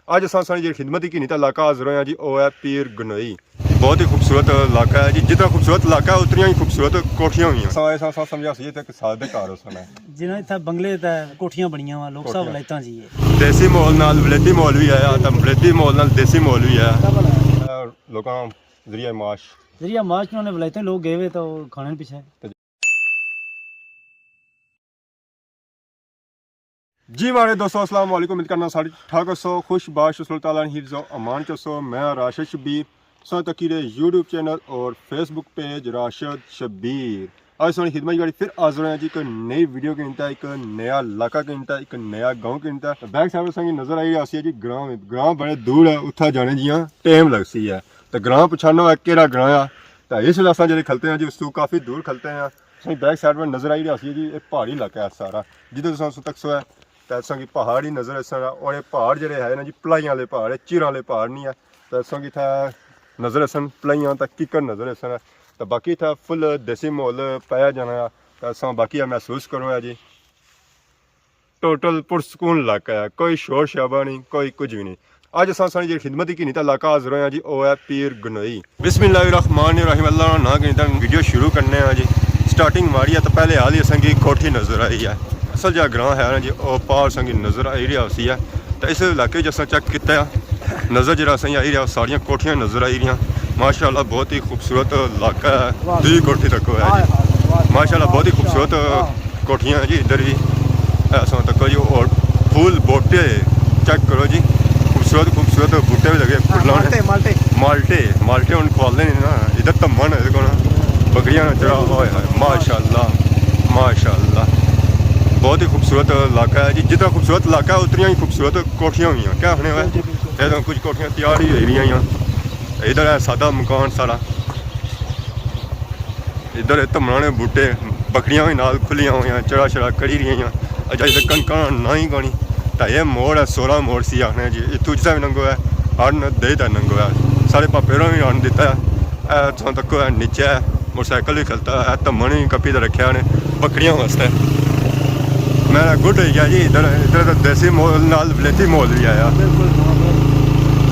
अज अस जी खिदमत ही कीनी इलाका हाजिर होया जी वो है पीर गनोई। बहुत ही खूबसूरत इलाका है जी। जितना खूबसूरत इलाका है उतनी ही खूबसूरत कोठियां हुई समझा सी साल दे घर उस जिन्हें इतना बंगले कोठियां बनिया वा लोग सब वलायतां जी देसी माहौल नाल वलेती माहौल भी आया तो वलेती माहौल नाल देसी माहौल भी आया। लोगों जरिया माश ने वलायतां लोग गए हुए तो खाने पीछे जी मारे दोस्तों अस्सलाम वालेकुम। उम्मीद करना सारी ठाक सो खुश बाश ताला हिफ्ज़ो अमान चसो। मैं राशिद शबीर सो तकीरे यूट्यूब चैनल और फेसबुक पेज राशिद शबीर। आज सोनी खिदमत गाड़ी फिर हाजिर हैं जी एक नई वीडियो के इंता एक नया इलाका के इंता एक नया गाँव के इंता। बैक साइड संगी नजर आई आसी है जी ग्राम बड़े दूर है उत्था जाने जियाँ टाइम लगती है तो ग्राम पछानो है केड़ा ग्राम है तो इस वेले अस जो खलते हैं जी उस काफ़ी दूर खलते हैं। सही बैक साइड में नजर आई रही है जी एक पहाड़ी इलाका है सारा जिधर तक सो है तो की पहाड़ ही नज़र इस और ये पहाड़ जो है ना जी पलाइयां वाले पहाड़ है चिरां वाले पहाड़ नहीं है तो इस की इतना नज़र सन पलाइयां तक किकर नज़र इस तो बाकी इतना फुल देसी माहौल पाया जाना तो अस बाकी महसूस करो है जी टोटल पुरसकून इलाका है कोई शोर शराबा नहीं कोई कुछ भी नहीं। अज अस जी खिदमत ही कीनी इलाका हाजिर होया जी वो है पीर गनोई। बिस्मिल्लाहिर्रहमानिर्रहीम अल्लाह ना कीता वीडियो शुरू करने जी स्टार्टिंग मारी है तो पहले हाल ही असें कोठी नज़र आई है। असल जो ग्रां है ना जी वो पार संगी नज़र आई रहा उसी है तो इस इलाके अस चेक किया नज़र जो असें आई रहा सारिया कोठियां नज़र आई रही माशाअल्लाह बहुत ही खूबसूरत इलाका है। दूसरी कोठी तक है जी माशाअल्लाह बहुत ही खूबसूरत कोठियां जी इधर भी ऐसा तक जी और फूल बूटे चेक करो जी खूबसूरत खूबसूरत बूटे भी लगे फुलाने माल्टे हम खुआते नहीं ना इधर तो मन है बकरियां चढ़ा हुआ है माशाअल्लाह माशाअल्लाह बहुत ही खूबसूरत इलाका है जी। जितना खूबसूरत इलाका है उतनी ही खूबसूरत कोठियां हुई क्या होने हुआ है कुछ कोठियां तैयार ही हो रही हैं। इधर है सादा मकान सारा इधर धमनाने बूटे बकरियां भी नाल खुलियां हुई चढ़ा चढ़ा करी रही हैं अजय तक कनक ना ही गानी तो यह मोड़ है 16 मोड़ सी आखने जी इतों जिसा भी नंगो है हर दे नंगो है सारे पापेरों भी रन दिता है इतों तक है नीचे है मोटरसाइकिल भी खलता है धमन भी कपी तो रखे ने बकरियां वास्ते। मैं गुड हो गया जी इधर तो देसी माहौल नाल वलेती माहौल भी आया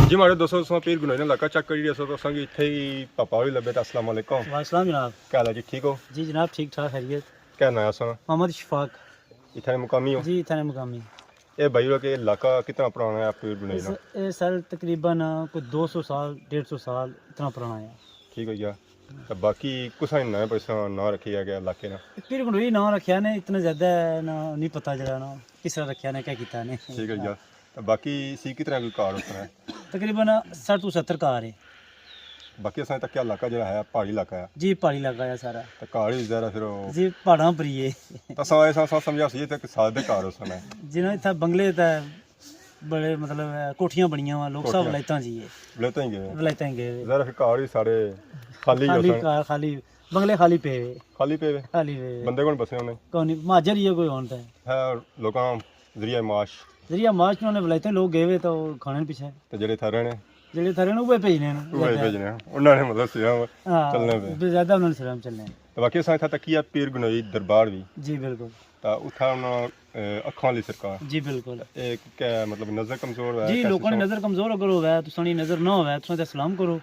जी। हमारे दोस्तों पीर गनोई इलाका चेक करिए तो इतने ही पापा भी लगे। अस्सलाम वालेकुम। वालेकुम जनाब क्या हाल है जी ठीक हो जी जनाब ठीक ठाक खैरियत। क्या नाम है सुना मोहम्मद शफाक इतने मुकामी हो जी इतने मुकामी। ये भाई के इलाका कितना पुराना है पीर गनोई का? ये सर तकरीबन कोई 200 साल 150 साल इतना पुराना है। ठीक हो गया तो बाकी कुछ ना पैसा ना रखा गया इलाके ना पीर गनोई ना रखा ने इतना ज़्यादा ना नहीं पता जरा ना किस तरह रखा ने क्या किया ने। ठीक है जी तो बाकी सी कितना कोई कार होता है तकरीबन 60 to 70 कार है। बाकी असां तक क्या इलाका जो है पहाड़ी इलाका है जी पहाड़ी इलाका है सारा तो कार ही ज़रा फिर जी पहाड़ों पर ही है तो ऐसा समझा सी तक सादे कार उस समय जिन्हें इतना बंगले बड़े मतलब कोठियां बनिया वा लोग सब वलायतां जी वलायतां गए ज़रा फिर कार ही सारे खाली बंगले खाली पे बंदे कौन बसे होने कौन महाजर ही है कोई होता है लोगों जरिया माश ने वलायतां लोग गए हुए तो खाने पीछे तो जेडे थारे ने वो भेजने उन्होंने मतलब चलने पे ज्यादा उन्होंने सिराम चलने तो बाकी असां तक किया पीर गनोई दरबार भी जी बिल्कुल तो उठा अखां वाली सरकार जी बिल्कुल एक क्या मतलब नजर कमजोर है जी लोगों ने नजर कमजोर अगर होवे तो सनी नजर ना होवे तो सलाम करो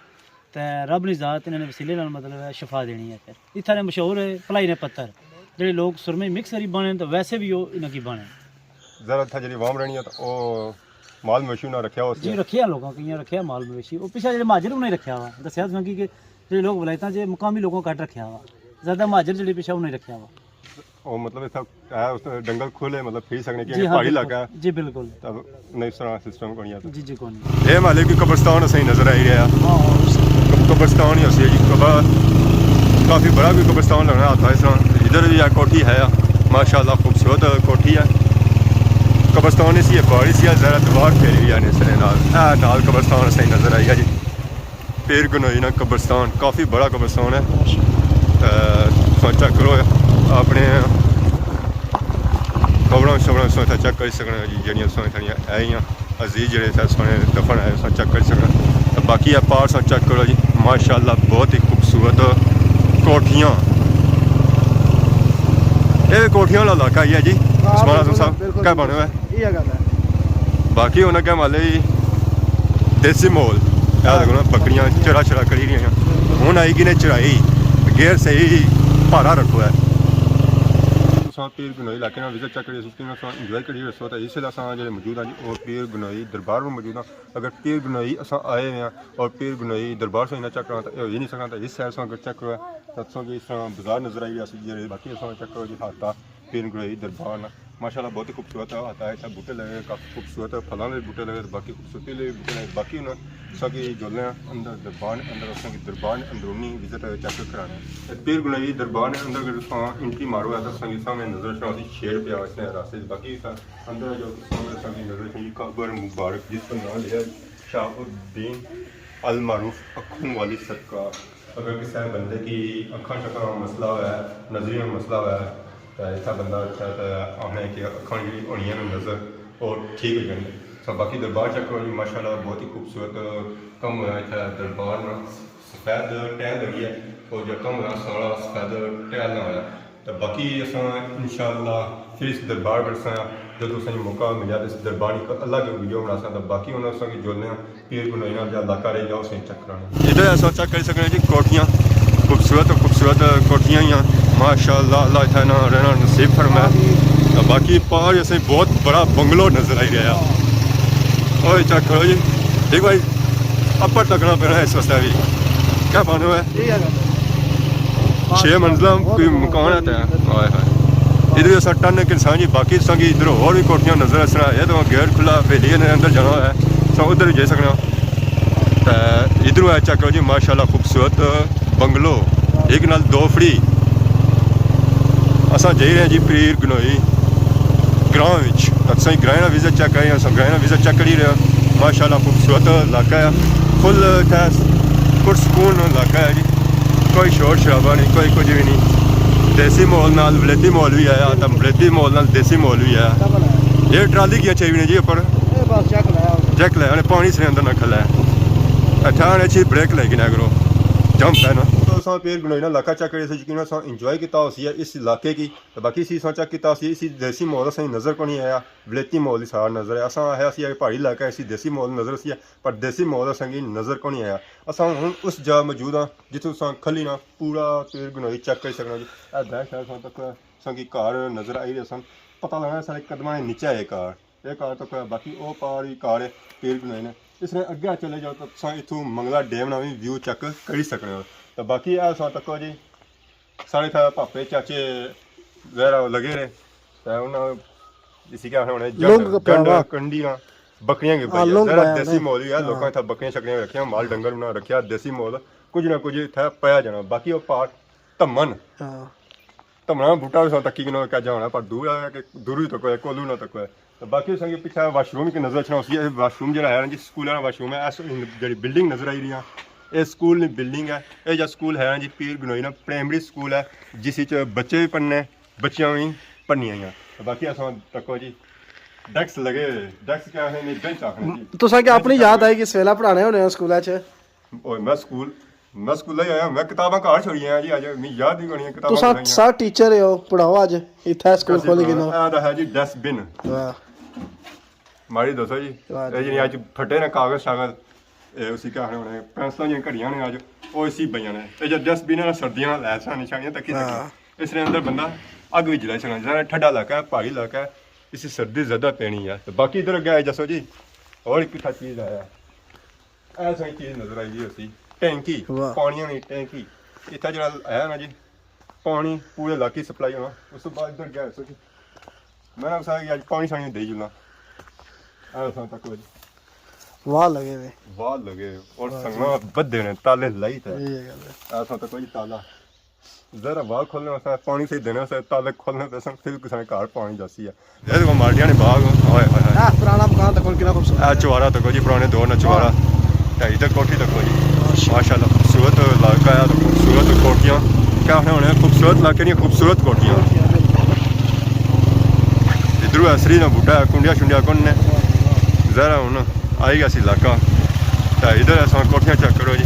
तो रब ने जात इन्होंने वसीले नाल मतलब शफा देनी है। फिर इत्थे मशहूर है भलाई ने पत्थर जेडे लोग सुरमे मिक्स करी बने तो वैसे भी वो इनकी बने जरा था जी वाम रहनी है तो ओ माल मवेशी ना रखा हो जी रखिया लोगों की रखिया माल मवेशी वो पिछले जो महाजर उन्हें रखा हुआ दसिया कि जो लोग वलायतां जे मुकामी लोगों का रखा हुआ ज़्यादा महाजर जो पिछा उन्हें रखा हुआ और मतलब ऐसा है उसमें जंगल खुले मतलब फिर सकने की पहाड़ी इलाका है जी बिल्कुल तब नहीं सुना सिस्टम कोनी आता जी कौन ये मालिक की कब्रिस्तान सही नजर आई रहा कब्रिस्तान ही होती है जी काफ़ी बड़ा भी कब्रिस्तान लगना आता है इस इधर भी कोठी है माशाल्लाह खूबसूरत कोठी है कब्रिस्तान इसी पहाड़ी सी ज़रा दीवार फेरी हुई है इसने नाल कब्रिस्तान सही नजर आई है जी पीर गनोई ना कब्रिस्तान काफ़ी बड़ा कब्रिस्तान है सोचा करो अपने खबरों शबरों सोचा चेक कर सकना जी जड़ियाँ सोने थोड़ियाँ है अजीज जोड़े सोने दफन है सो चेक कर सकना तो बाकी है पार सो चेक करो जी माशाल्लाह बहुत ही खूबसूरत कोठियाँ ये कोठियां वाला इलाका ही है जी साहब क्या बने हुआ है बाकी उन्हें क्या माले देसी माहौल देखो ना बकरियां चरा चरा करी रही हैं हूँ आई कि ने चढ़ाई गेयर सही भारा रखो है पीर गनोई इलाके में विजिट चेक करिए इंजॉय करिए इस वक्त इस जो मौजूद हैं जी और पीर गनोई दरबार में मौजूद हैं अगर पीर गनोई अस आए हुए हैं और पीर गनोई दरबार से इन्हें चेक करा तो हो ही नहीं सकता तो इस साइड से अगर चेक करो तो इस तरह बाजार नजर आई जी बाकी चेक करो जी हाथा पीर गनोई दरबार माशाल्लाह बहुत ही खूबसूरत आता है बूटे लगे काफ़ी खूबसूरत फलों के बूटे लगे बाकी खूबसूरती के बूटे लगे बाकी उन्होंने जोले अंदर दरबार अंदर दरबार अंदरूनी विजिट चेक कराने पीर गनोई दरबार अंदर एंट्री मारो है तो सामने नजर शादी शेर पे इसने रास्ते बाकी अंदर जो नजर कबर मुबारक जिसका नाम लिया शाहुद्दीन अल मारूफ अखों वाली सरकार अगर किसी बंदे की अखा शक्ल में मसला है नजरी में मसला है तो ऐसा बंदा अच्छा आना कि अखा जी होनी नज़र और ठीक हो जाए तो बाकी दरबार चेक करो जी माशाल्लाह बहुत ही खूबसूरत कम होया इतना दरबार सफेद टहल लगी है और जो कम होया सारा सफेद टहल ना होया तो बाकी अस इंशाअल्लाह फिर इस दरबार पर जो तुसें मौका मिला तो इस दरबार की अलग वीडियो बना सकता बाकी उन्होंने जोड़ने पीर गनोई जो इलाका रही जाओ उसे चेक कराना इधर ऐसा चेक कर सकते जी कोठियाँ खूबसूरत कोठियाँ ही माशाअल्लाह अल्लाह इतना रहना नसीब फरमाए तो बाकी पार ऐसे बहुत बड़ा बंगलो नजर आई रहा और चेक करो जी ठीक भाई अपर तकना पैना इस वास्ते भी क्या पाने हुआ है 6 मंजिला कोई मकान है तो आए हाय इधर अस टन इंसान जी बाकी संगी इधर और भी कोठियाँ नजर इस तरह है तो गेट खुला बेलिए ने अंदर जाना है तो उधर भी जा सकना तो इधरों है चेक करो जी माशाल्लाह खूबसूरत बंगलो एक नाल 2 फ्री अस जा रहे हैं जी पीर गनोई ग्रां असा ग्रां का विजिट चेक करें अस ग्रां का विजिट चेक करी रहे माशाल्लाह खूबसूरत इलाका है फुल पुरसकून इलाका है जी कोई शोर शराबा नहीं कोई कुछ भी नहीं देसी माहौल नाल वलेती माहौल भी आया तो वलेती माहौल नाल देसी माहौल भी आया ये ट्राली की चाहिए ने जी ऊपर चेक लाया पानी से अंदर ना खला अच्छा अच्छी ब्रेक लेगी ना करो जंप है ना तो पीर गनोई ना इलाका चेक करिए यकीन इंजॉय किया इस इलाके की तो बाकी इसी चेक किया इसी देसी माहौल असें नज़र को नहीं आया वलेती माहौल ही सारा नज़र आया असा है पहाड़ी इलाका इसी देसी माहौल नज़र सी पर देसी माहौल असेंगी नज़र को नहीं आया असा हूँ उस जगह मौजूद हाँ जितों खली ना पूरा पीर गनोई चेक कर सकना जी दै शायद तक संगी कार नज़र आई रहे सन पता लगना सारे कदम नीचे है कार तक बाकी वो पार ही कार है पीर गनोई ने इसने अगे चले जाओ तो इतों मंगला डैम ना भी व्यू चेक कर सकते हो तो बाकी तक जी साढ़े पापे चाचे जहरा लगे रहे तो इसी क्या होने कंडियां बकरियां देसी माहौल ही है लोगों इतना बकरियां शकरियां रखिया माल डंगर उन्हें रखा देसी माहौल कुछ ना कुछ इतना पाया जाना बाकी वो पार धमना बूटा भी तकी क्या जाना पर दूर ही तक है कोलू ना तक है तो बाकी संगे पीछे वाशरूम की नजर रखना उसी वाशरूम जो है जी स्कूल वाशरूम है जी बिल्डिंग नजर आई रही है ये स्कूल नहीं बिल्डिंग है ये जो स्कूल है जी पीर गनोई ना प्राइमरी स्कूल है जिस बच्चे भी पढ़ने बच्चियां भी पढ़नियां हैं तो बाकी अस तको जी डेस्क लगे डेस्क क्या है नहीं बेंच आखने जी तुसा क्या अपनी याद आई कि सवेला पढ़ाने होने स्कूल च ओए मैं स्कूल ही आया मैं किताबां घर छोड़ियां जी अज मैं याद ही करनी किताबां तुसा सा टीचर हो पढ़ाओ आज इथे स्कूल खोल के ना आ है जी डस्टबिन वाह मारी दसो जी ये जी आज फटे ना कागज शागज उसी क्या होने पेंसिलां जी घड़ियां ने आज वो इसी पईयां ने ये जो डस्टबिन है सर्दियां लैसां निशानियां तक इसने अंदर बंदा अग भी जला सकना जरा ठंडा इलाका है पहाड़ी इलाका है इसी सर्दी ज़्यादा पैनी है तो बाकी इधर अगे आए जसो जी और एक चीज़ आया ऐसा ही चीज़ नजर आई जी उसी टैंकी पानी की टैंकी इतना जो है ना जी पानी पूरे इलाके सप्लाई होना उस बाद इधर गया दसो जी मैं अज पानी शानी दे जुलना ऐसा तक वाह लगे और संगना बदे ने ताले लाई थे ऐसा तो कोई ताला जरा वाह खोलने वास्ते पानी से देने से ताले खोलने पे संग फिर किसी घर पानी जासी है ये देखो मार्डिया ने बाग ओए ओए पुराना मकान देखो कितना खूबसूरत है चवारा देखो जी पुराने दौर ना चवारा इधर कोठी देखो जी माशाल्लाह खूबसूरत इलाका है खूबसूरत कोठियां क्या होने खूबसूरत इलाके दी खूबसूरत कोठियां इधर असरी ना बूटा कुंडिया शुंडिया कौन ने जरा हूँ आई गया इलाका तो इधर ऐसा कोठियाँ चेक करो जी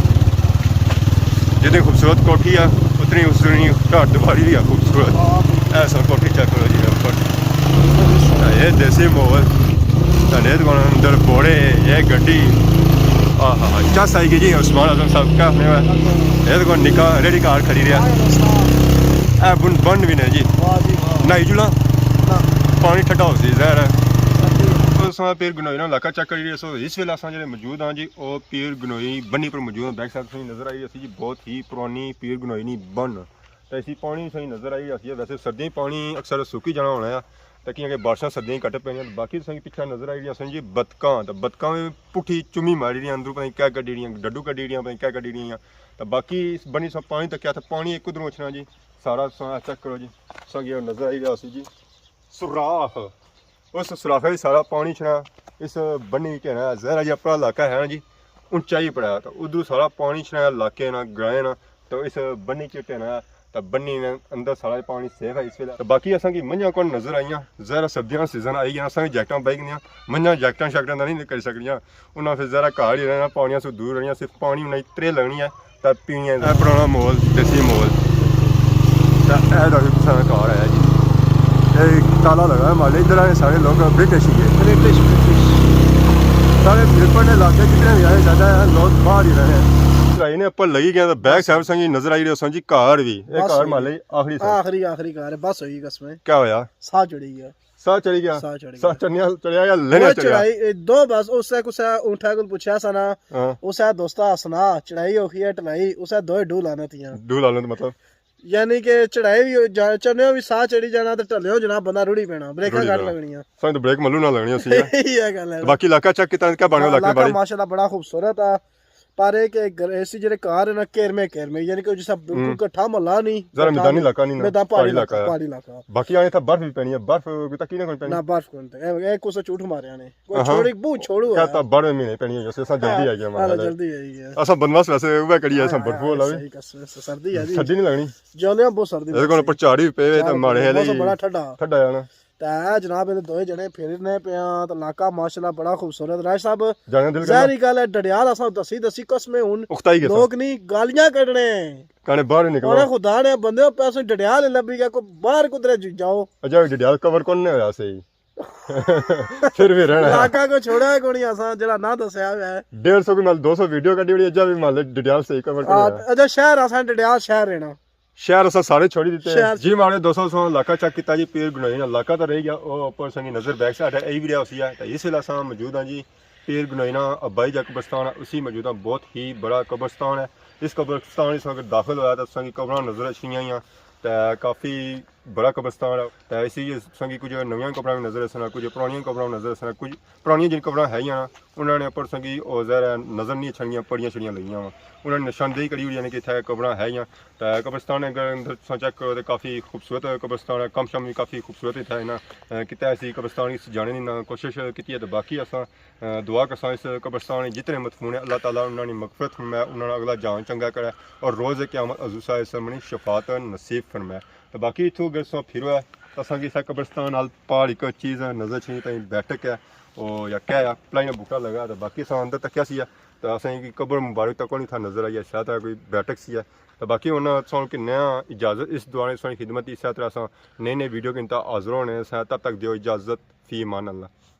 जितनी खूबसूरत कोठी है उतनी उसनी घर दुबारी भी है खूबसूरत ऐसा कोठी चेक करो जी ऊपर ये देसी माहौल अंदर बोड़े ये गड्डी हाँ चस आई गई जी उस्मान आजम साहब का अपने ये तो निका रेडी कार खड़ी रहा बन भी नहीं जी नहीं जुला पानी ठंडा हो सी जहर है पीर गनोई ना इलाका चेक करिए सो इस वेले अस जो मौजूद हाँ जी वो पीर गनोई बनी पर मौजूद बैक साइड सही नज़र आई असी जी बहुत ही पुरानी पीर गनोई नहीं बन तो इसी पानी सही नज़र आई असी वैसे सर्दी पानी अक्सर सुकी जाना होना है तो कि बारिशां सर्दियां कट पे बाकी सही पिछा नज़र आई असें जी बतकां तो बतकां में पुट्ठी चुमी मारी दी अंदरों पता क्या कड्डी दियां डड्डू कड्डी दियां पता क्या कड्डी दियां तो बाकी इस बनी सब पानी तक क्या था पानी एक उधरों उछना जी सारा चेक करो जी सही नज़र आई रहा जी सुराख उस सुराखे सारा पानी छना इस बनी के ना जहरा जी अपना इलाका है ना जी ऊंचाई पड़ा तो उधर सारा पानी छना इलाके ना ग्राए ना तो इस बनी के ना तो बनी ने अंदर सारा पानी सेफ है इस वेले तो बाकी असा की मंझा को नज़र आईयां जहरा सर्दियां सीजन आई गया असा जैकटां बाई गई मंझा जैकटां शैकटां नहीं कर सकदियां उन्हें फिर जरा घर ही रहना पानियां से दूर रहना सिर्फ पानी उन्हें त्रे लगनी है तो पीनी है पुराना मोल देसी मोल तो यह घर है जी ताला लगा है माले इधर आए सारे लोग ब्रिटिश ही है ब्रिटिश सारे पेपर इलाके जितने भी आए ज़्यादा लोग बाहर ही रहे हैं ने ऊपर लगी गया बैक साइड संगी नजर आई रही जी कार भी एक कार माले आखिरी कार है बस होगी कसम क्या होया साह चढ़ी गया साह चढ़ी गया साह चढ़िया या लेने चढ़ाई दो बस उससे कुछ उठा कुल पूछा सना उसे दोस्ता सुना चढ़ाई होखी है टलाई उसे दो डू लाना थियां डू लाना मतलब यानी कि चढ़ाई भी चढ़ने भी साह चढ़ी जाना तो ढलियो जनाब बंदा रुड़ी पैना ब्रेकां घट लगनियां सां तो ब्रेक मल्लू ना लगनी सी ये गल है बाकी इलाका चेक कितना क्या बने इलाके बारे माशाल्लाह बड़ा खूबसूरत है पर एक ऐसी जेडे कार है ना केरमे यानी कि जैसा बिल्कुल कट्ठा महला नहीं जरा मैदानी इलाका नहीं मैदान पहाड़ी इलाका बाकी आने था बर्फ भी पैनी है बर्फ तक नहीं पैनी ना बर्फ कौन ए कुछ झूठ मारे ने कोई छोड़ी बहुत छोड़ू क्या था बर्फ में नहीं पैनी है जैसे जल्दी आ गया हमारा जल्दी आई है असा बनवास वैसे वे कड़ी है सब बर्फ वाला भी सही कसम सर्दी है जी ठंडी नहीं लगनी जोले बहुत सर्दी ਇਹਦੇ ਕੋਲ ਉੱਪਰ ਝਾੜੀ ਪਏ ਤੇ ਮਾੜੇ ਹਲੇ मौसम बड़ा ठंडा ਠੰਡਾ ਜਾਣਾ ਤਾਂ ਜਨਾਬ ਇਹ ਦੋਏ ਜਣੇ ਫਿਰਨੇ ਪਿਆ ਤਾਂ ਇਲਾਕਾ ਮਾਸ਼ਾਅੱਲਾ ਬੜਾ ਖੂਬਸੂਰਤ ਰਾਜ ਸਾਹਿਬ ਜਾਣੇ ਦਿਲ ਜ਼ਾਹਰੀ ਗੱਲ ਹੈ ਡੜਿਆਲ ਅਸਾਂ ਦਸੀ ਕਸਮੇ ਹੁਣ ਉਖਤਾਈ ਗਿਆ ਲੋਕ ਨਹੀਂ ਗਾਲੀਆਂ ਕੱਢਣੇ ਕਾਣੇ ਬਾਹਰ ਨਿਕਲੋ ਉਹਨੇ ਖੁਦਾ ਨੇ ਬੰਦੇ ਪੈਸੇ ਡੜਿਆਲ ਲੱਭੀ ਗਿਆ ਕੋ ਬਾਹਰ ਕੁਦਰੇ ਜਾਓ ਅਜਾ ਡੜਿਆਲ ਕਵਰ ਕੋਣ ਨੇ ਹੋਇਆ ਸਹੀ ਫਿਰ ਵੀ ਰਹਿਣਾ ਇਲਾਕਾ ਕੋ ਛੋੜਿਆ ਕੋਣੀ ਅਸਾਂ ਜਿਹੜਾ ਨਾ ਦੱਸਿਆ ਹੋਇਆ ਹੈ 150 ਕੋਈ ਨਾਲ 200 ਵੀਡੀਓ ਕੱਢੀ ਹੋਈ ਅਜਾ ਵੀ ਮੰਨ ਲੈ ਡੜਿਆਲ ਸਹੀ ਕਵਰ ਕਰਿਆ ਅਜਾ ਸ਼ਹਿਰ ਅਸਾਂ ਡੜਿਆਲ ਸ਼ਹਿਰ ਰਹਿਣਾ शहर असा सारे छोड़ी दिते जी माने 200 इलाका चेक किया जी पीर गनोई इलाका तो रह गया वो ऊपर संगी नज़र बैक साइड है यही भी रहा उसी है तो इस वेले असा मौजूद हाँ जी पीर गनोई अब्बाई जा कब्रस्तान है उसी मौजूद बहुत ही बड़ा कब्रस्तान है इस कब्रस्तान अगर दाखिल होया तो संगी कब्रां नज़र अच्छी आई तो काफ़ी बड़ा कब्रस्तान है तो इसी संगी कुछ नवियां कब्रां भी नज़र आसन कुछ पुरानियां कब्रां नज़र आसन कुछ पुरानियां जिन कब्रां है उन्होंने उपर संगी ज़ाहिर नज़र नहीं छड़ियां पड़ियां छड़ियां लगियां वा उन्होंने निशानदेही करी हुई यानी कि इतने कब्रां है तो कब्रस्तान अगर अंदर चेक करो तो काफ़ी खूबसूरत कब्रस्तान है कम शम भी काफ़ी खूबसूरत इतना ना कि ऐसी कब्रस्तान इस जाने की ना कोशिश की है तो बाकी असा दुआ करसा इस कब्रस्तान जितने मदफून है अल्लाह ताला उन्होंने मगफरत फरमाए उन्होंने अगला जान चंगा करे और रोज़ क़यामत अज़ूसा इसमनी शफात नसीब फरमाए तो बाकी इतों अगर सो फिर है तो असा इस कब्रस्तान नाल पहाड़ एक चीज़ नज़र छी ताई बैठक है और या क्या है पलाई बूटा लगा तो बाकी असा अंदर तक क्या सी तो असें कब्र मुबारक तक नहीं था नज़र आई है शायद कोई बैठक सी है तो बाकी उन्होंने सौ कि नया इजाज़त इस दौरान सोनी खिदमत इस तरह नई नई वीडियो के इंतजार हाजिर होने तब तक दियो इजाज़त फी मान अल्लाह।